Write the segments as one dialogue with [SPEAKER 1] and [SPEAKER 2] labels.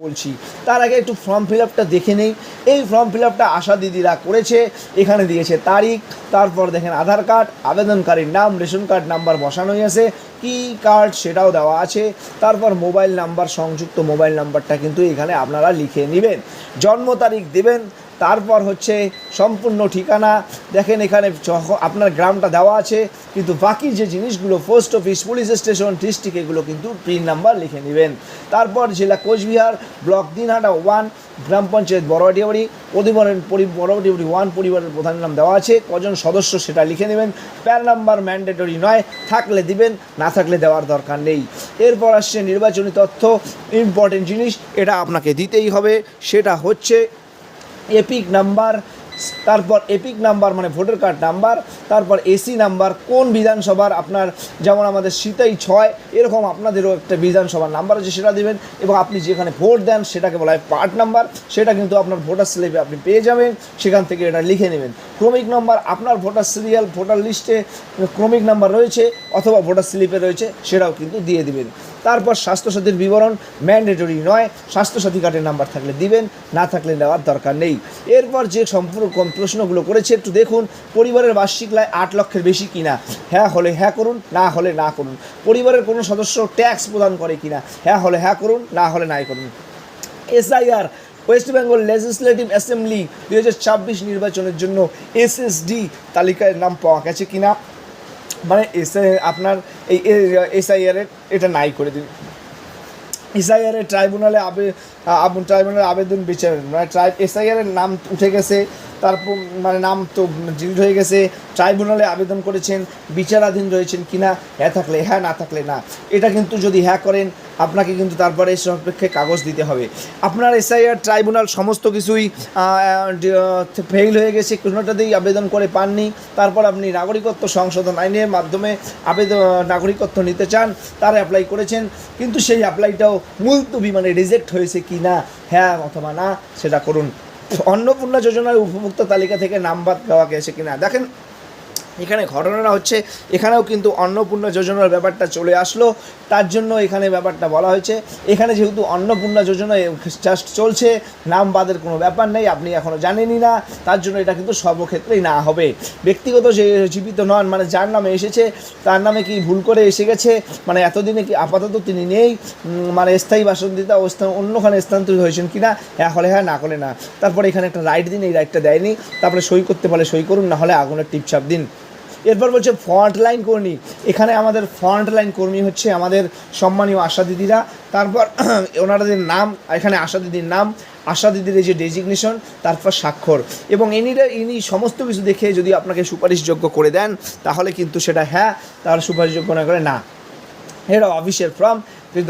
[SPEAKER 1] বলছি তার আগে একটু ফর্ম ফিল আপটা দেখে নেই। এই ফর্ম ফিল আপটা আশা দিদিরা করেছে, এখানে দিয়েছে তারিখ, তারপর দেখেন আধার কার্ড, আবেদনকারীর নাম, রেশন কার্ড নাম্বার বসানোই আছে, কি কার্ড সেটাও দেওয়া আছে, তারপর মোবাইল নাম্বার, সংযুক্ত মোবাইল নাম্বারটা কিন্তু এখানে আপনারা লিখে নেবেন, জন্ম তারিখ দেবেন, তারপর হচ্ছে সম্পূর্ণ ঠিকানা দেখেন এখানে আপনার গ্রামটা দেওয়া আছে, কিন্তু বাকি যে জিনিসগুলো post office, police station, district এগুলো কিন্তু পিন নাম্বার লিখে নেবেন। তারপর জেলা কোচবিহার, ব্লক দিনহাটা 1, গ্রাম পঞ্চায়েত বড়বাটিয়াবাড়ি, বড়বাটিয়াবাড়ি 1, পরিবারের প্রধানের নাম দেওয়া আছে, কজন সদস্য সেটা লিখে নেবেন। প্যান নাম্বার ম্যান্ডেটরি নয়, থাকলে দিবেন, না থাকলে দেওয়ার দরকার নেই। এরপর আসছে নির্বাচনী তথ্য, ইম্পর্টেন্ট জিনিস, এটা আপনাকে দিতেই হবে, সেটা হচ্ছে এপিক নাম্বার, তারপর এপিক নাম্বার মানে ভোটার কার্ড নাম্বার, তারপর এসি নাম্বার, কোন বিধানসভার আপনার, যেমন আমাদের সিতাই 6 এরকম আপনাদেরও একটা বিধানসভার নাম্বার আছে সেটা দেবেন, এবং আপনি যেখানে ভোট দেন সেটাকে বলা হয় পার্ট নাম্বার, সেটা কিন্তু আপনার ভোটার স্লিপে আপনি পেয়ে যাবেন, সেখান থেকে এটা লিখে নেবেন। ক্রমিক নাম্বার, আপনার ভোটার সিরিয়াল, ভোটার লিস্টে ক্রমিক নাম্বার রয়েছে অথবা ভোটার স্লিপে রয়েছে, সেটাও কিন্তু দিয়ে দিবেন। তারপর স্বাস্থ্যসাথীর বিবরণ, ম্যান্ডেটরি নয়, স্বাস্থ্যসাথী কার্ডের নাম্বার থাকলে দিবেন, না থাকলে দেওয়ার দরকার নেই। এরপর যে সম্পূর্ণ প্রশ্নগুলো করেছে একটু দেখুন, পরিবারের বার্ষিক আয় 8 লক্ষের বেশি কিনা, হ্যাঁ হলে হ্যাঁ করুন, না হলে না করুন। পরিবারের কোনো সদস্য ট্যাক্স প্রদান করে কিনা, হ্যাঁ হলে হ্যাঁ করুন, না হলে নাই করুন। SIR, West Bengal legislative assembly 2026 নির্বাচনের জন্য এসএসডি তালিকায় নাম পাওয়া গেছে কিনা, মানে আপনার এই এসআইআরের এটা নাই করে দিন। এসআইআরের ট্রাইব্যুনালে আবেদন বিচার, মানে এসআইআরের নাম উঠে গেছে, তারপর মানে নাম তো ডিলিট হয়ে গেছে, ট্রাইব্যুনালে আবেদন করেছেন, বিচারাধীন রয়েছেন কিনা, হ্যাঁ থাকলে হ্যাঁ, না থাকলে না। এটা কিন্তু যদি হ্যাঁ করেন আপনাকে কিন্তু তারপরে সাপেক্ষে কাগজ দিতে হবে। আপনার এসআইআর ট্রাইব্যুনাল সমস্ত কিছুই ফেইল হয়ে গেছে, কোনোটাতেই আবেদন করে পাননি, তারপর আপনি নাগরিকত্ব সংশোধন আইনের মাধ্যমে নাগরিকত্ব নিতে চান, তার অ্যাপ্লাই করেছেন, কিন্তু সেই অ্যাপ্লাইটাও মুলতবি মানে রিজেক্ট হয়েছে কি না, হ্যাঁ অথবা না সেটা করুন। অন্নপূর্ণা যোজনার উপভোক্ত তালিকা থেকে নাম বাদ দেওয়া গেছে কিনা, দেখেন এখানে ঘটনাটা হচ্ছে, এখানেও কিন্তু অন্নপূর্ণা যোজনার ব্যাপারটা চলে আসলো, তার জন্য এখানে ব্যাপারটা বলা হয়েছে। এখানে যেহেতু অন্নপূর্ণা যোজনা জাস্ট চলছে, নাম বাদের কোনো ব্যাপার নেই, আপনি এখনও জানেনই না, তার জন্য এটা কিন্তু সর্বক্ষেত্রেই না হবে। ব্যক্তিগত যে জীবিত নন, মানে যার নামে এসেছে তার নামে কি ভুল করে এসে গেছে, মানে এতদিনে কি আপাতত তিনি নেই, মানে স্থায়ী বাসিন্দা অন্যখানে স্থানান্তরিত হয়েছেন কিনা, হ্যাঁ হলে হ্যাঁ, না হলে না। তারপরে এখানে একটা রাইট দিন, এই রাইটটা দেয়নি, তারপরে সই করতে বলে সই করুন, না হলে আগুনের টিপছাপ দিন। এরপর বলছে ফ্রন্ট লাইন কর্মী, এখানে আমাদের ফ্রন্ট লাইন কর্মী হচ্ছে আমাদের সম্মানীয় আশা দিদিরা, তারপর ওনাদের নাম, এখানে আশা দিদির নাম, আশা দিদির এই যে ডেজিগনেশন, তারপর স্বাক্ষর, এবং ইনি সমস্ত কিছু দেখে যদি আপনাকে সুপারিশযোগ্য করে দেন তাহলে কিন্তু সেটা হ্যাঁ, তাহলে সুপারিশযোগ্য না করে না, এটা অফিসের ফর্ম,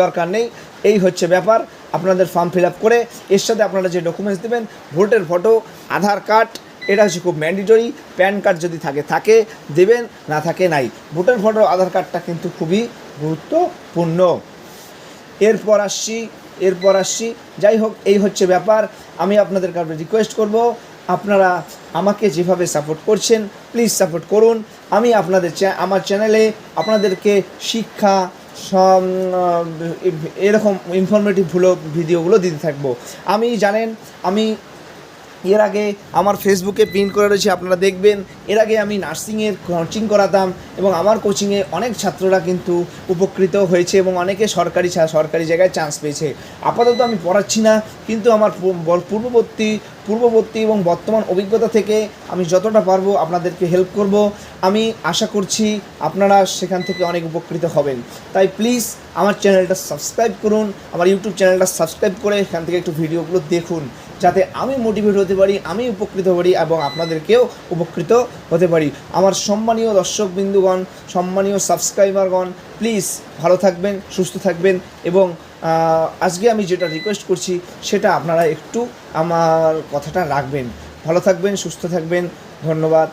[SPEAKER 1] দরকার নেই। এই হচ্ছে ব্যাপার, আপনাদের ফর্ম ফিল আপ করে এর সাথে আপনারা যে ডকুমেন্টস দেবেন, ভোটের ফটো, আধার কার্ড, এটা হচ্ছে খুব ম্যান্ডেটরি, প্যান কার্ড যদি থাকে দেবেন, না থাকে নাই। ভোটার ফটো, আধার কার্ডটা কিন্তু খুবই গুরুত্বপূর্ণ। এরপর আসছি, যাই হোক এই হচ্ছে ব্যাপার। আমি আপনাদের কাছে রিকোয়েস্ট করব, আপনারা আমাকে যেভাবে সাপোর্ট করছেন প্লিজ সাপোর্ট করুন। আমি আমার চ্যানেলে আপনাদেরকে শিক্ষা এরকম ইনফরমেটিভ ভিডিওগুলো দিতে থাকবো। জানেন আমি এর আগে আমার ফেসবুকে পিন করে রয়েছে, আপনারা দেখবেন, এর আগে আমি নার্সিংয়ের কোচিং করাতাম এবং আমার কোচিংয়ে অনেক ছাত্ররা কিন্তু উপকৃত হয়েছে এবং অনেকে সরকারি জায়গায় চান্স পেয়েছে। আপাতত আমি পড়াচ্ছি না, কিন্তু আমার পূর্ববর্তী এবং বর্তমান অভিজ্ঞতা থেকে আমি যতটা পারবো আপনাদেরকে হেল্প করব। আমি আশা করছি আপনারা সেখান থেকে অনেক উপকৃত হবেন। তাই প্লিজ আমার চ্যানেলটা সাবস্ক্রাইব করুন, আমার ইউটিউব চ্যানেলটা সাবস্ক্রাইব করে এখান থেকে একটু ভিডিওগুলো দেখুন, যাতে আমি মোটিভেট হতে পারি, আমি উপকৃত পারি এবং আপনাদেরকেও উপকৃত হতে পারি। আমার সম্মানীয় দর্শকবৃন্দুগণ, সম্মানীয় সাবস্ক্রাইবারগণ, প্লিজ ভালো থাকবেন, সুস্থ থাকবেন, এবং আজকে আমি যেটা রিকোয়েস্ট করছি সেটা আপনারা একটু আমার কথাটা রাখবেন। ভালো থাকবেন, সুস্থ থাকবেন, ধন্যবাদ।